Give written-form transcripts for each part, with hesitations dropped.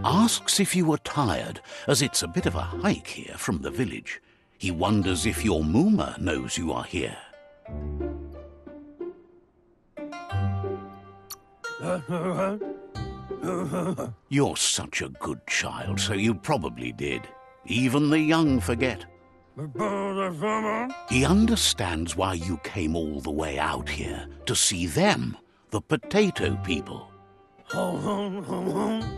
Asks if you are tired, as it's a bit of a hike here from the village. He wonders if your Mooma knows you are here. You're such a good child, so you probably did. Even the young forget. He understands why you came all the way out here, to see them, the potato people.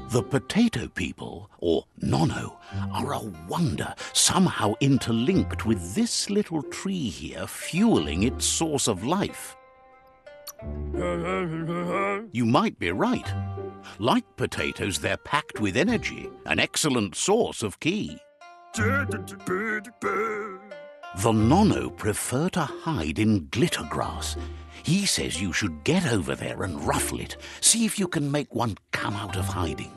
The potato people, or Nono, are a wonder, somehow interlinked with this little tree here fueling its source of life. You might be right. Like potatoes, they're packed with energy, an excellent source of ki. The Nono prefer to hide in glitter grass. He says you should get over there and ruffle it. See if you can make one come out of hiding.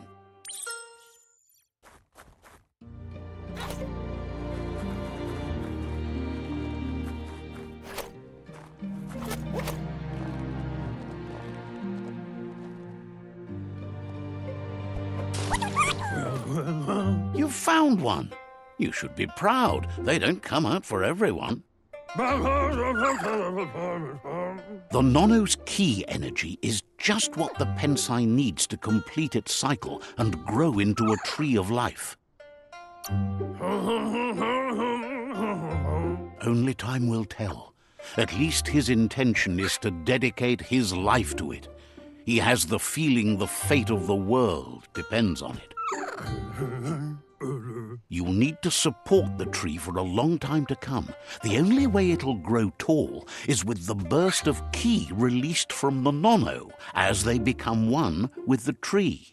You've found one. You should be proud. They don't come out for everyone. The Nono's ki energy is just what the Pensai needs to complete its cycle and grow into a tree of life. Only time will tell. At least his intention is to dedicate his life to it. He has the feeling the fate of the world depends on it. You'll need to support the tree for a long time to come. The only way it'll grow tall is with the burst of ki released from the Nono as they become one with the tree.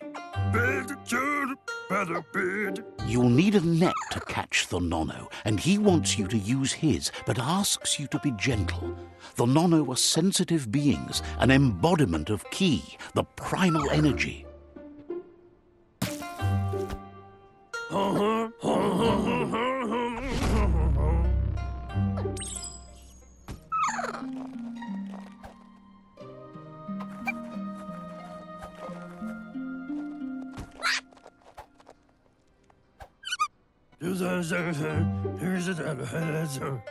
You'll need a net to catch the Nono, and he wants you to use his, but asks you to be gentle. The Nono are sensitive beings, an embodiment of ki, the primal energy.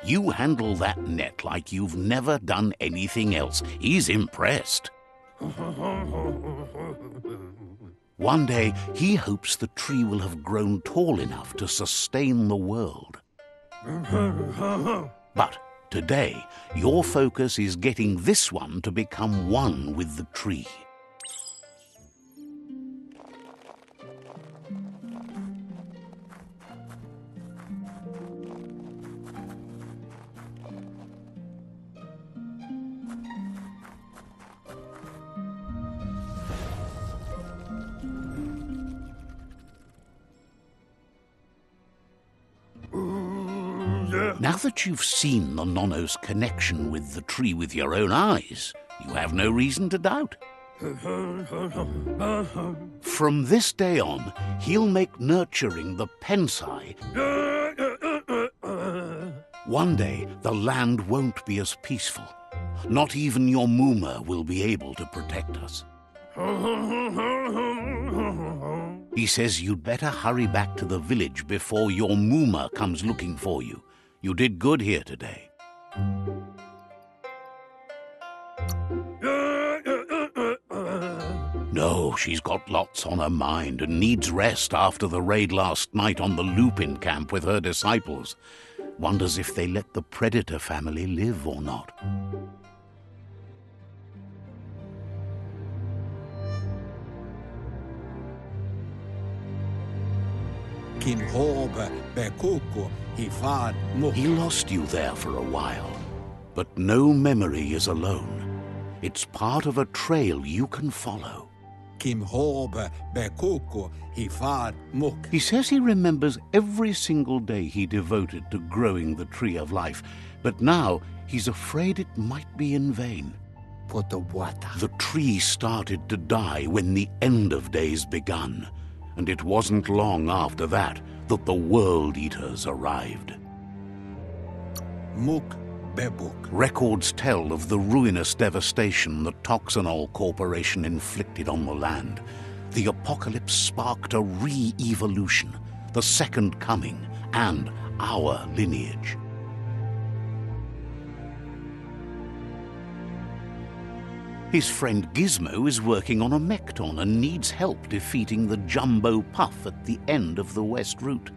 You handle that net like you've never done anything else. He's impressed. One day, he hopes the tree will have grown tall enough to sustain the world. But today, your focus is getting this one to become one with the tree. Now that you've seen the Nono's connection with the tree with your own eyes, you have no reason to doubt. From this day on, he'll make nurturing the Pensai. One day, the land won't be as peaceful. Not even your Mooma will be able to protect us. He says you'd better hurry back to the village before your Mooma comes looking for you. You did good here today. No, she's got lots on her mind and needs rest after the raid last night on the Lupin camp with her disciples. Wonders if they let the Predator family live or not. He lost you there for a while, but no memory is alone. It's part of a trail you can follow. He says he remembers every single day he devoted to growing the tree of life, but now he's afraid it might be in vain. The tree started to die when the end of days begun, and it wasn't long after that that the World Eaters arrived. Bebuk. Records tell of the ruinous devastation the Toxanol Corporation inflicted on the land. The apocalypse sparked a re-evolution, the second coming, and our lineage. His friend Gizmo is working on a Mekton and needs help defeating the Jumbo Puff at the end of the West Route.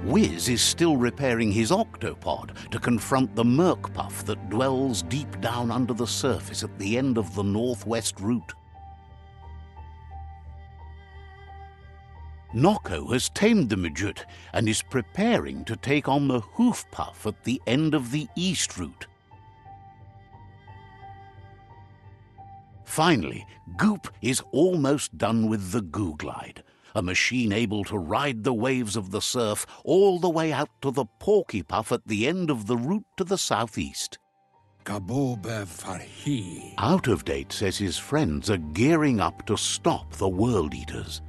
Wiz is still repairing his octopod to confront the Merc Puff that dwells deep down under the surface at the end of the Northwest Route. Nocco has tamed the Midget and is preparing to take on the Hoof Puff at the end of the East Route. Finally, Goop is almost done with the Goo Glide, a machine able to ride the waves of the surf all the way out to the Porky Puff at the end of the route to the southeast. Gabobe Farhi. Out of Date says his friends are gearing up to stop the World Eaters.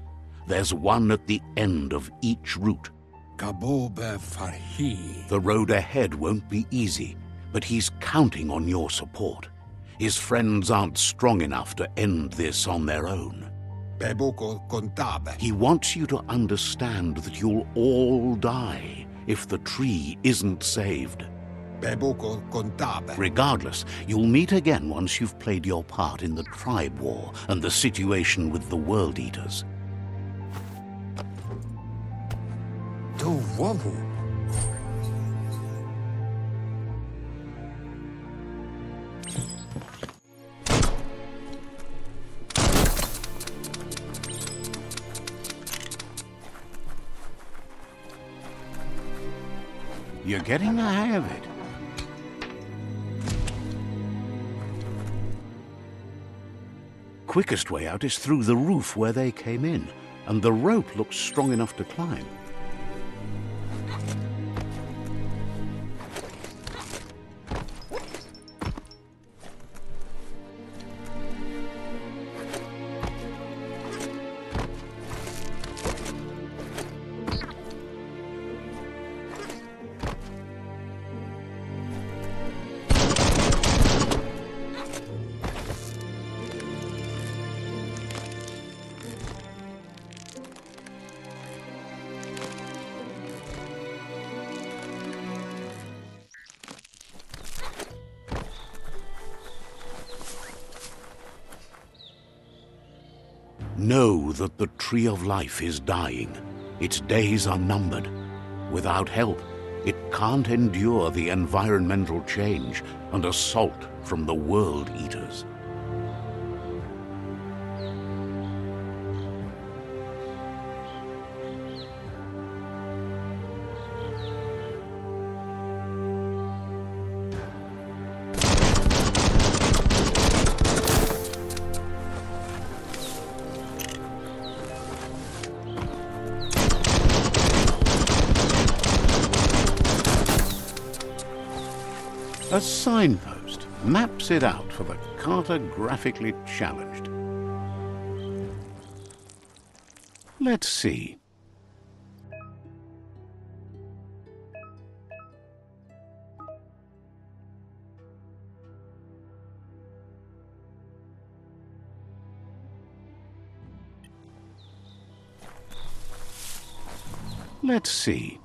There's one at the end of each route. Gabobe Farhi. The road ahead won't be easy, but he's counting on your support. His friends aren't strong enough to end this on their own. Bebuko Contabe. He wants you to understand that you'll all die if the tree isn't saved. Bebuko Contabe. Regardless, you'll meet again once you've played your part in the tribe war and the situation with the World Eaters. Tu womu. You're getting the hang of it. Quickest way out is through the roof where they came in, and the rope looks strong enough to climb. Know that the Tree of Life is dying. Its days are numbered. Without help, it can't endure the environmental change and assault from the World Eaters. A signpost maps it out for the cartographically challenged. Let's see. Let's see.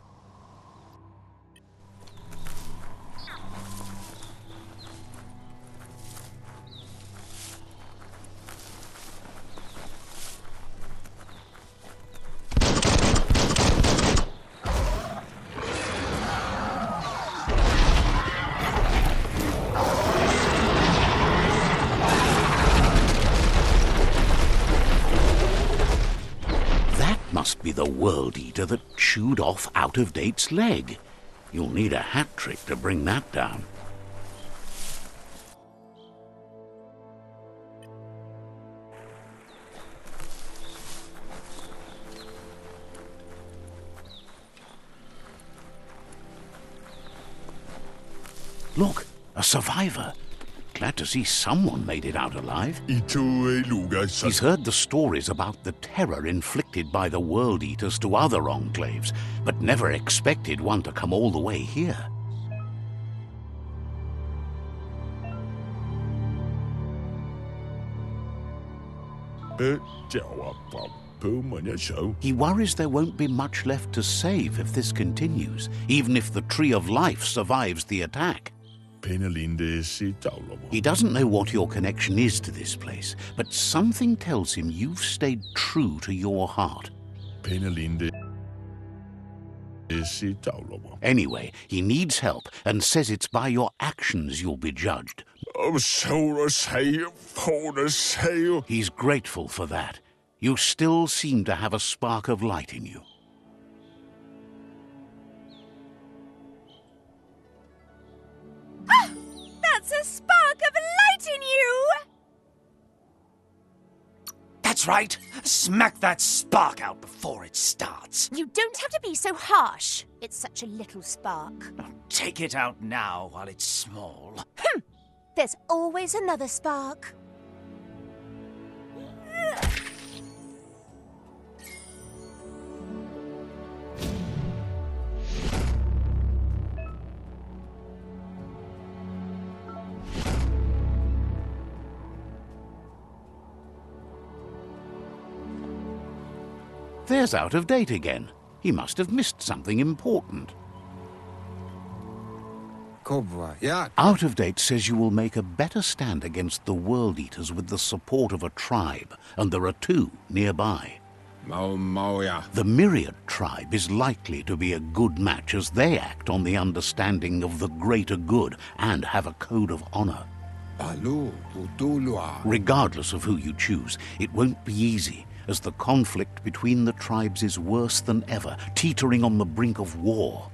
Must be the World Eater that chewed off Out of Date's leg. You'll need a hat trick to bring that down. Look, a survivor. Glad to see someone made it out alive. Ito ay lugar sa... He's heard the stories about the terror inflicted by the World Eaters to other enclaves, but never expected one to come all the way here. He worries there won't be much left to save if this continues, even if the Tree of Life survives the attack. He doesn't know what your connection is to this place, but something tells him you've stayed true to your heart. Anyway, he needs help and says it's by your actions you'll be judged. He's grateful for that. You still seem to have a spark of light in you. That's a spark of light in you! That's right. Smack that spark out before it starts. You don't have to be so harsh. It's such a little spark. Now take it out now while it's small. There's always another spark. There's Out of Date again. He must have missed something important. Out of Date says you will make a better stand against the World Eaters with the support of a tribe, and there are two nearby. The Myriad tribe is likely to be a good match as they act on the understanding of the greater good and have a code of honor. Regardless of who you choose, it won't be easy, as the conflict between the tribes is worse than ever, teetering on the brink of war.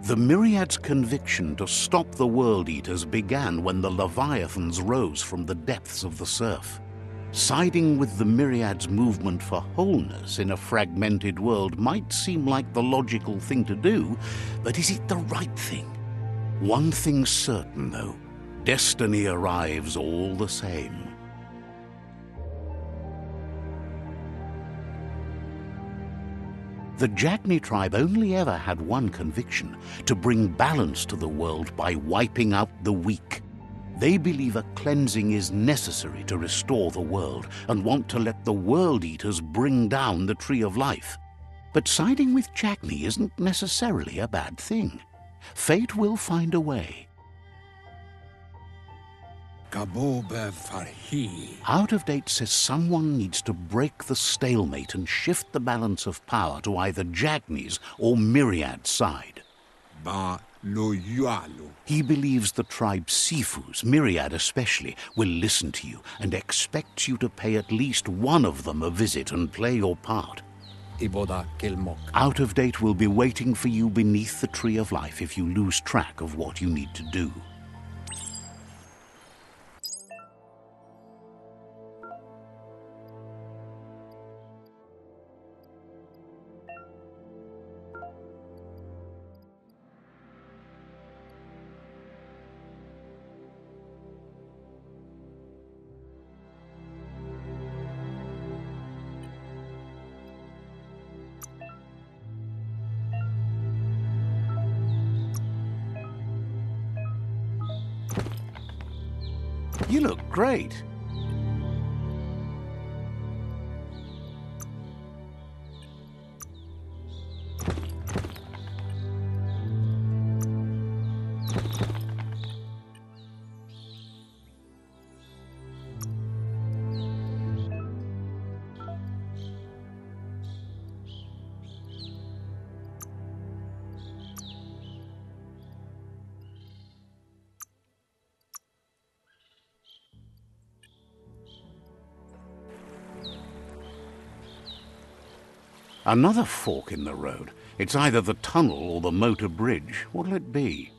The Myriad's conviction to stop the World Eaters began when the Leviathans rose from the depths of the surf. Siding with the Myriad's movement for wholeness in a fragmented world might seem like the logical thing to do, but is it the right thing? One thing's certain, though. Destiny arrives all the same. The Jagni tribe only ever had one conviction: to bring balance to the world by wiping out the weak. They believe a cleansing is necessary to restore the world and want to let the World Eaters bring down the Tree of Life. But siding with Jagni isn't necessarily a bad thing. Fate will find a way. Out of Date says someone needs to break the stalemate and shift the balance of power to either Jagni's or Myriad's side. He believes the tribe Sifus, Myriad especially, will listen to you and expects you to pay at least one of them a visit and play your part. Out of Date will be waiting for you beneath the Tree of Life if you lose track of what you need to do. You look great. Another fork in the road. It's either the tunnel or the motor bridge. What'll it be?